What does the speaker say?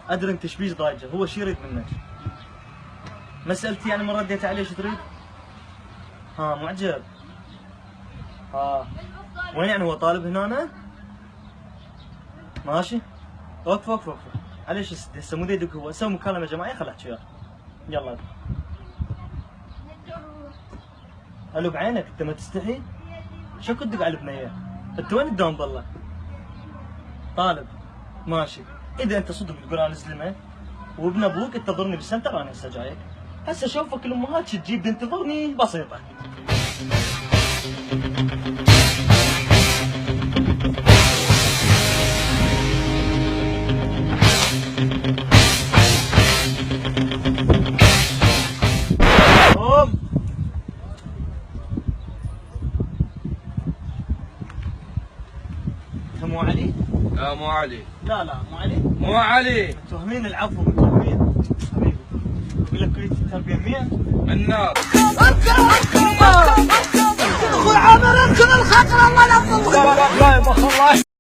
ادري انت ايش بيك ضايجه، هو شو يريد منك؟ مسألتي يعني من رديت عليه شو تريد؟ ها معجب. ها وين يعني هو طالب هنا؟ ماشي؟ وقف وقف وقف. عليش هسه مو ديدك هو، سوي مكالمة جماعية خل احكي وياه. يلا. الو بعينك انت ما تستحي؟ شو كنت تدق على البنية؟ انت وين تداوم بالله؟ طالب. ماشي. اذا انت صدق تقول انا زلمه وابن ابوك انتظرني بالسنتر انا هسه جايك. هسه شوفك الامهات شو تجيب تنتظرني بسيطه. انت مو علي؟ لا مو علي. لا مو علي. مو علي. متوهمين العفو متوهمين. حبيبي. اقول لك كلية التربية منين؟ من النار. ادخل عامر ادخل الخطر الله لا